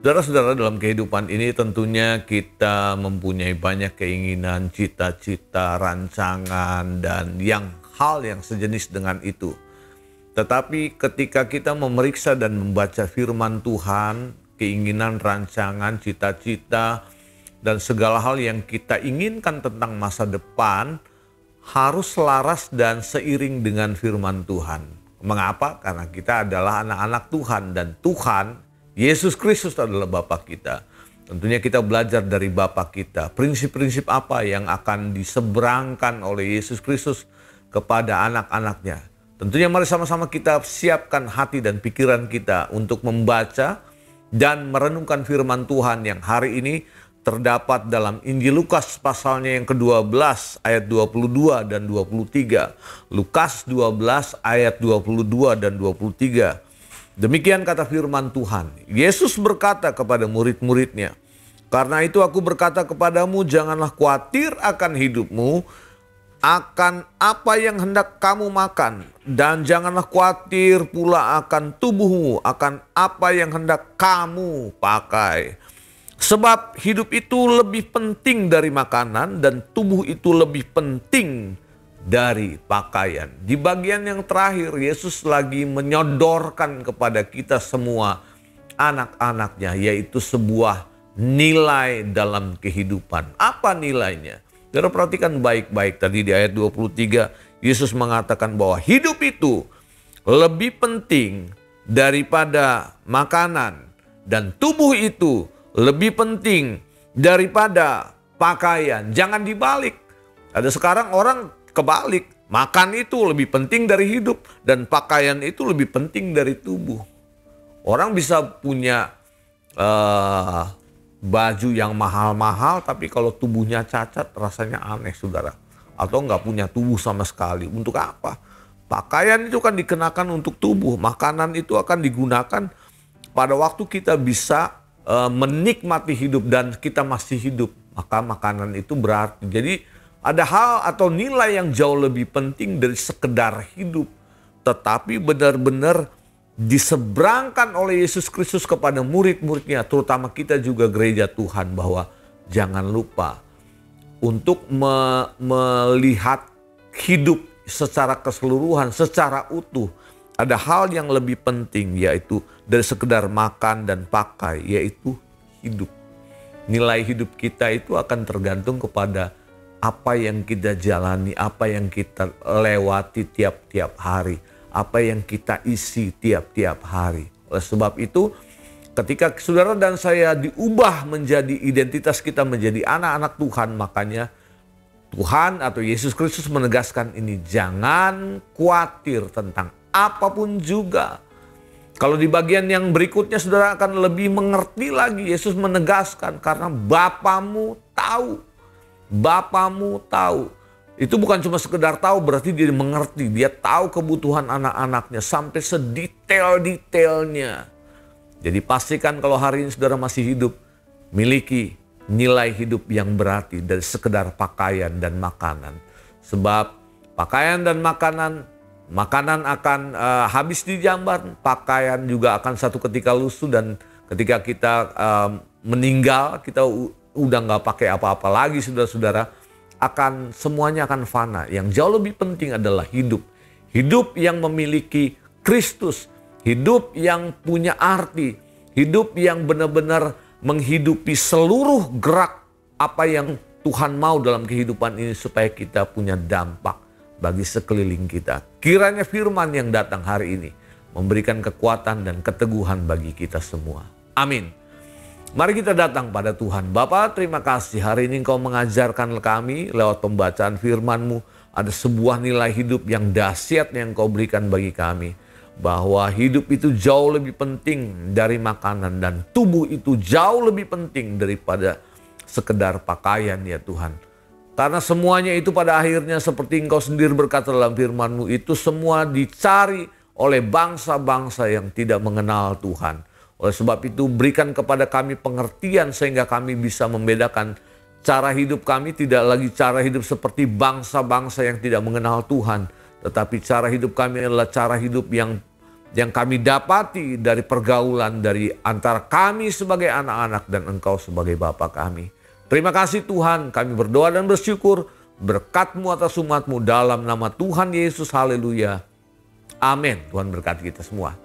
Saudara-saudara, dalam kehidupan ini tentunya kita mempunyai banyak keinginan, cita-cita, rancangan, dan hal yang sejenis dengan itu. Tetapi ketika kita memeriksa dan membaca firman Tuhan, keinginan, rancangan, cita-cita, dan segala hal yang kita inginkan tentang masa depan harus selaras dan seiring dengan firman Tuhan. Mengapa? Karena kita adalah anak-anak Tuhan, dan Tuhan Yesus Kristus adalah Bapa kita. Tentunya kita belajar dari Bapa kita. Prinsip-prinsip apa yang akan diseberangkan oleh Yesus Kristus kepada anak-anaknya. Tentunya mari sama-sama kita siapkan hati dan pikiran kita untuk membaca dan merenungkan firman Tuhan yang hari ini terdapat dalam Injil Lukas pasalnya yang ke-12 ayat 22 dan 23. Lukas 12 ayat 22 dan 23. Demikian kata firman Tuhan. Yesus berkata kepada murid-muridnya, "Karena itu aku berkata kepadamu, janganlah khawatir akan hidupmu, akan apa yang hendak kamu makan. Dan janganlah khawatir pula akan tubuhmu, akan apa yang hendak kamu pakai. Sebab hidup itu lebih penting dari makanan, dan tubuh itu lebih penting dari pakaian." Di bagian yang terakhir, Yesus lagi menyodorkan kepada kita semua anak-anaknya, yaitu sebuah nilai dalam kehidupan. Apa nilainya? Saudara perhatikan baik-baik tadi di ayat 23, Yesus mengatakan bahwa hidup itu lebih penting daripada makanan, dan tubuh itu lebih penting daripada pakaian. Jangan dibalik. Ada sekarang orang kebalik, makan itu lebih penting dari hidup, dan pakaian itu lebih penting dari tubuh. Orang bisa punya baju yang mahal-mahal, tapi kalau tubuhnya cacat rasanya aneh, saudara. Atau nggak punya tubuh sama sekali. Untuk apa? Pakaian itu kan dikenakan untuk tubuh, makanan itu akan digunakan pada waktu kita bisa menikmati hidup dan kita masih hidup. Maka makanan itu berarti. Jadi ada hal atau nilai yang jauh lebih penting dari sekedar hidup. Tetapi benar-benar diseberangkan oleh Yesus Kristus kepada murid-muridnya. Terutama kita juga gereja Tuhan, bahwa jangan lupa untuk melihat hidup secara keseluruhan, secara utuh. Ada hal yang lebih penting, yaitu dari sekedar makan dan pakai, yaitu hidup. Nilai hidup kita itu akan tergantung kepada apa yang kita jalani, apa yang kita lewati tiap-tiap hari, apa yang kita isi tiap-tiap hari. Oleh sebab itu, ketika saudara dan saya diubah menjadi identitas kita menjadi anak-anak Tuhan, makanya Tuhan atau Yesus Kristus menegaskan ini, jangan khawatir tentang apapun juga. Kalau di bagian yang berikutnya saudara akan lebih mengerti lagi, Yesus menegaskan karena Bapamu tahu. Bapamu tahu. Itu bukan cuma sekedar tahu, berarti dia mengerti. Dia tahu kebutuhan anak-anaknya sampai sedetail-detailnya. Jadi pastikan kalau hari ini saudara masih hidup, miliki nilai hidup yang berarti dari sekedar pakaian dan makanan. Sebab pakaian dan makanan akan habis di jamban, pakaian juga akan satu ketika lusuh, dan ketika kita meninggal, kita udah nggak pakai apa-apa lagi, saudara-saudara. Semuanya akan fana. Yang jauh lebih penting adalah hidup. Hidup yang memiliki Kristus. Hidup yang punya arti. Hidup yang benar-benar menghidupi seluruh gerak apa yang Tuhan mau dalam kehidupan ini, supaya kita punya dampak bagi sekeliling kita. Kiranya firman yang datang hari ini memberikan kekuatan dan keteguhan bagi kita semua. Amin. Mari kita datang pada Tuhan. Bapa, terima kasih hari ini Engkau mengajarkan kami lewat pembacaan firman-Mu. Ada sebuah nilai hidup yang dahsyat yang Engkau berikan bagi kami. Bahwa hidup itu jauh lebih penting dari makanan, dan tubuh itu jauh lebih penting daripada sekedar pakaian, ya Tuhan. Karena semuanya itu pada akhirnya seperti Engkau sendiri berkata dalam firman-Mu, itu semua dicari oleh bangsa-bangsa yang tidak mengenal Tuhan. Oleh sebab itu berikan kepada kami pengertian sehingga kami bisa membedakan cara hidup kami tidak lagi cara hidup seperti bangsa-bangsa yang tidak mengenal Tuhan. Tetapi cara hidup kami adalah cara hidup yang yang kami dapati dari pergaulan dari antara kami sebagai anak-anak dan Engkau sebagai Bapa kami. Terima kasih Tuhan, kami berdoa dan bersyukur berkat-Mu atas umat-Mu dalam nama Tuhan Yesus. Haleluya. Amin. Tuhan berkati kita semua.